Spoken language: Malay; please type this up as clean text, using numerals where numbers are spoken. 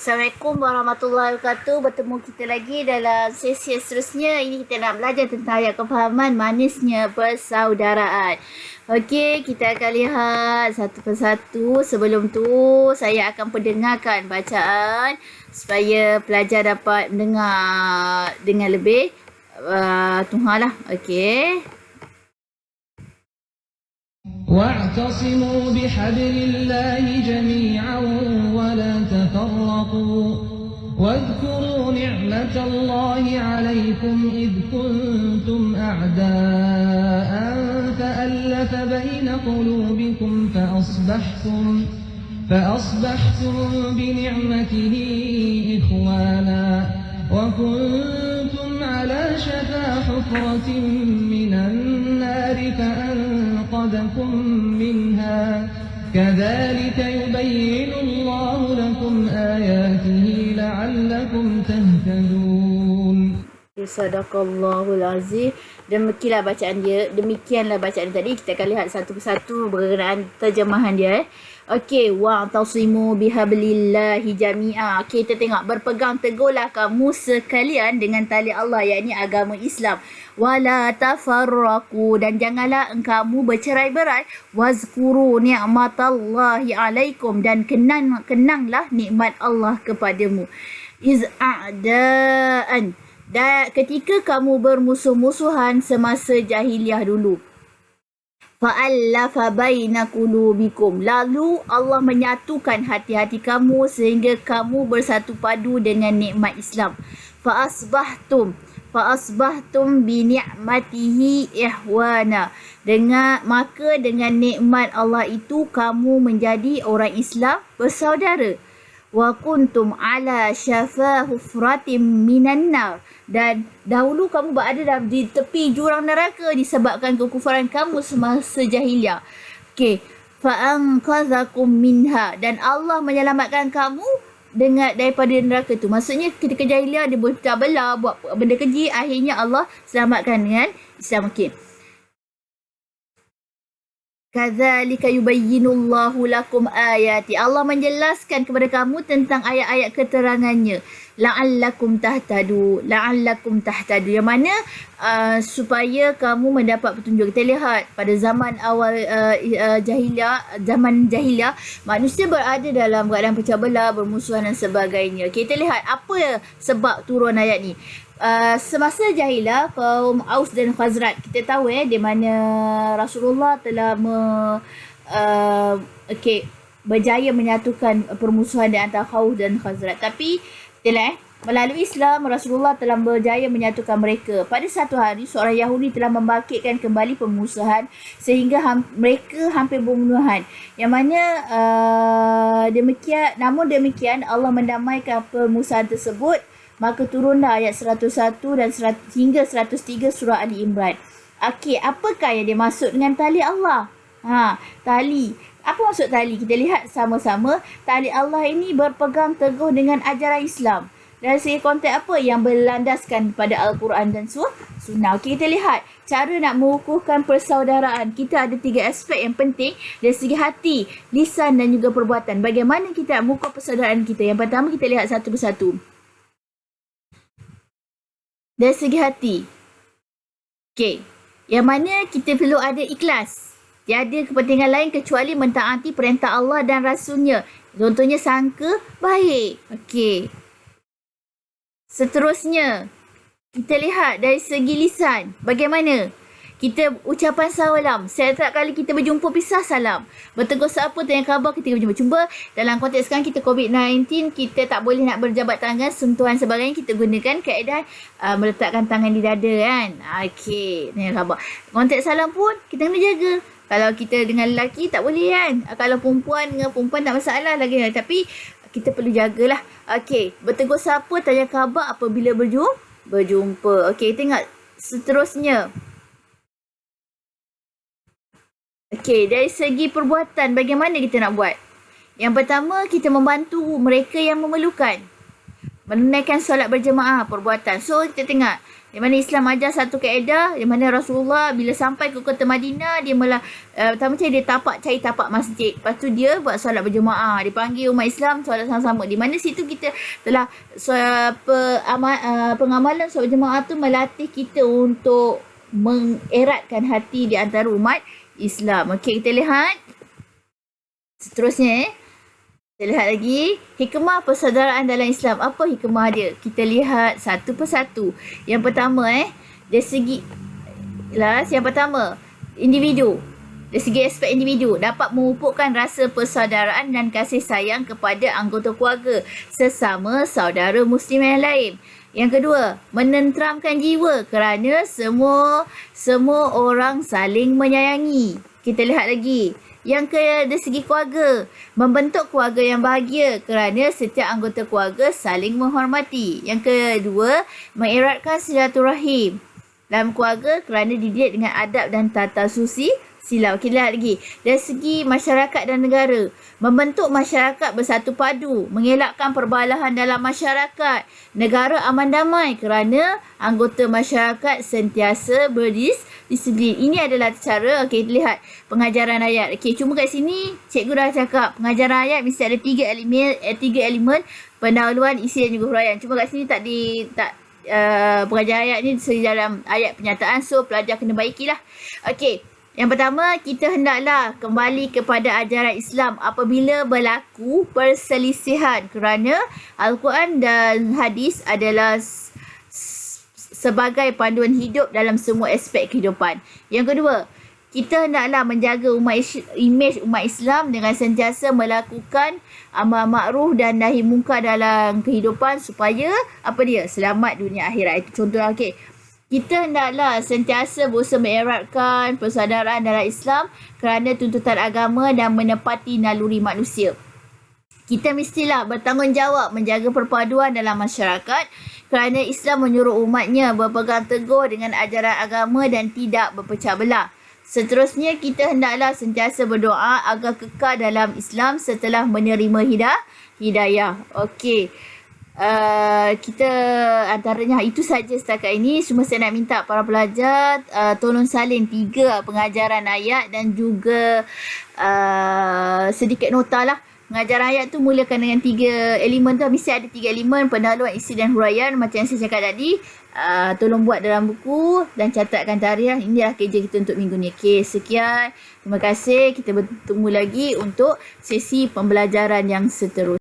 Assalamualaikum warahmatullahi wabarakatuh. Bertemu kita lagi dalam sesi seterusnya. Ini kita nak belajar tentang ayat kefahaman manisnya persaudaraan. Okey, kita akan lihat satu persatu. Sebelum tu, saya akan pendengarkan bacaan supaya pelajar dapat mendengar dengan lebih tuhan lah. Okey. واعتصموا بحبل الله جميعا ولا تفرقوا واذكروا نعمة الله عليكم إذ كنتم أعداء فألف بين قلوبكم فأصبحتم بنعمته إخوانا وكنتم على شفا حفرة من النار فأنقذكم منها كذلك يبين الله لكم آياته لعلكم تهتدون. Sadaqallahul Azim. Demikianlah bacaan tadi. Kita akan lihat satu persatu berkenaan terjemahan dia. Okey, wa'tasimu bihablillahi jami'a. Okey, kita tengok, berpegang teguhlah kamu sekalian dengan tali Allah, yakni agama Islam. Wala tafarraqu, dan janganlah engkamu bercerai-berai. Wazkuru ni'matallahi alaikum, dan kenanglah nikmat Allah kepadamu. Iz'a'daan, dan ketika kamu bermusuh-musuhan semasa jahiliah dulu. Fa'allafa baina qulubikum, lalu Allah menyatukan hati-hati kamu sehingga kamu bersatu padu dengan nikmat Islam. Fa'asbahtum bi ni'matihi ihwana, maka dengan nikmat Allah itu kamu menjadi orang Islam bersaudara. Wa kuntum ala syafa hufratim minan nar, dan dahulu kamu berada di tepi jurang neraka disebabkan kekufuran kamu semasa jahiliah. Okey, fa anqadhakum minha, dan Allah menyelamatkan kamu daripada neraka tu. Maksudnya ketika jahiliah dia berpecah belah, buat benda keji, akhirnya Allah selamatkan dengan Islam. Okey. Kadzalika yubayyinullahu lakum ayati, Allah menjelaskan kepada kamu tentang ayat-ayat keterangannya. La'allakum tahtadu, yang mana supaya kamu mendapat petunjuk. Kita lihat pada zaman awal zaman jahiliah, manusia berada dalam keadaan pecah belah, bermusuhan dan sebagainya. Kita lihat apa sebab turun ayat ni. Semasa jahiliah, kaum Aus dan Khazraj, kita tahu di mana Rasulullah telah berjaya menyatukan permusuhan di antara Aus dan Khazraj. Tapi melalui Islam, Rasulullah telah berjaya menyatukan mereka. Pada satu hari, seorang Yahudi telah membangkitkan kembali permusuhan sehingga mereka hampir bermusuhan. Yang mana namun demikian Allah mendamaikan permusuhan tersebut. Maka turunlah ayat 101 dan hingga 103 surah Ali Imran. Okey, apakah yang dimaksud dengan tali Allah? Tali. Apa maksud tali? Kita lihat sama-sama. Tali Allah ini berpegang teguh dengan ajaran Islam. Dari segi konteks apa yang berlandaskan pada Al-Quran dan Sunnah. Okey, kita lihat cara nak mengukuhkan persaudaraan. Kita ada 3 aspek yang penting dari segi hati, lisan dan juga perbuatan. Bagaimana kita nak mengukuh persaudaraan kita? Yang pertama, kita lihat satu persatu. Dari segi hati. Okey. Yang mana kita perlu ada ikhlas. Tiada kepentingan lain kecuali mentaati perintah Allah dan Rasulnya. Contohnya sangka baik. Okey. Seterusnya, kita lihat dari segi lisan. Bagaimana? Kita ucapan salam. Setiap kali kita berjumpa pisah salam. Bertegur sapa, tanya khabar, kita berjumpa. Cuma dalam konteks sekarang kita COVID-19, kita tak boleh nak berjabat tangan, sentuhan sebagainya. Kita gunakan kaedah meletakkan tangan di dada kan. Okey, tanya khabar. Konteks salam pun kita kena jaga. Kalau kita dengan lelaki tak boleh kan. Kalau perempuan dengan perempuan tak masalah lagi. Tapi kita perlu jagalah. Okey, bertegur sapa, tanya khabar apabila berjumpa. Okey, tengok seterusnya. Okey, dari segi perbuatan, bagaimana kita nak buat? Yang pertama, kita membantu mereka yang memerlukan. menunaikan solat berjemaah perbuatan. So kita tengok di mana Islam ajar satu kaedah, di mana Rasulullah bila sampai ke kota Madinah dia pertama sekali dia cari tapak masjid. Lepas tu dia buat solat berjemaah. Dipanggil umat Islam solat sama-sama. Di mana situ kita telah pengamalan solat berjemaah tu melatih kita untuk mengeratkan hati di antara umat Islam. Okey, kita lihat seterusnya. Kita lihat lagi hikmah persaudaraan dalam Islam. Apa hikmah dia? Kita lihat satu persatu. Yang pertama dari segi yang pertama individu. Dari segi aspek individu dapat memupukkan rasa persaudaraan dan kasih sayang kepada anggota keluarga sesama saudara muslim yang lain. Yang kedua, menenteramkan jiwa kerana semua orang saling menyayangi. Kita lihat lagi. Yang dari segi keluarga, membentuk keluarga yang bahagia kerana setiap anggota keluarga saling menghormati. Yang kedua, mengeratkan silaturahim dalam keluarga kerana dididik dengan adab dan tata susi sila. Kita lihat lagi. Dari segi masyarakat dan negara, membentuk masyarakat bersatu padu, mengelakkan perbalahan dalam masyarakat, negara aman damai kerana anggota masyarakat sentiasa berdisiplin. Ini adalah cara, okey, lihat pengajaran ayat. Okey, cuma kat sini cikgu dah cakap pengajaran ayat mesti ada tiga elemen pendahuluan, isi dan juga huraian. Cuma kat sini pengajaran ayat ni dalam ayat penyataan, so pelajar kena baikilah. Okey. Yang pertama, kita hendaklah kembali kepada ajaran Islam apabila berlaku perselisihan kerana Al-Quran dan hadis adalah sebagai panduan hidup dalam semua aspek kehidupan. Yang kedua, kita hendaklah menjaga imej umat Islam dengan sentiasa melakukan amar makruf dan nahi munkar dalam kehidupan supaya selamat dunia akhirat. Itu contoh. Okey. Kita hendaklah sentiasa berusaha mengeratkan persaudaraan dalam Islam kerana tuntutan agama dan menepati naluri manusia. Kita mestilah bertanggungjawab menjaga perpaduan dalam masyarakat kerana Islam menyuruh umatnya berpegang teguh dengan ajaran agama dan tidak berpecah belah. Seterusnya, kita hendaklah sentiasa berdoa agar kekal dalam Islam setelah menerima hidayah. Okey. Kita antaranya itu saja setakat ini. Cuma saya nak minta para pelajar tolong salin 3 pengajaran ayat dan juga sedikit nota lah. Pengajaran ayat tu mulakan dengan 3 elemen tu. Mesti ada 3 elemen: pendahuluan, isi dan huraian. Macam yang saya cakap tadi, tolong buat dalam buku dan catatkan tarikh. Inilah kerja kita untuk minggu ni. Okey, sekian. Terima kasih. Kita bertemu lagi untuk sesi pembelajaran yang seterusnya.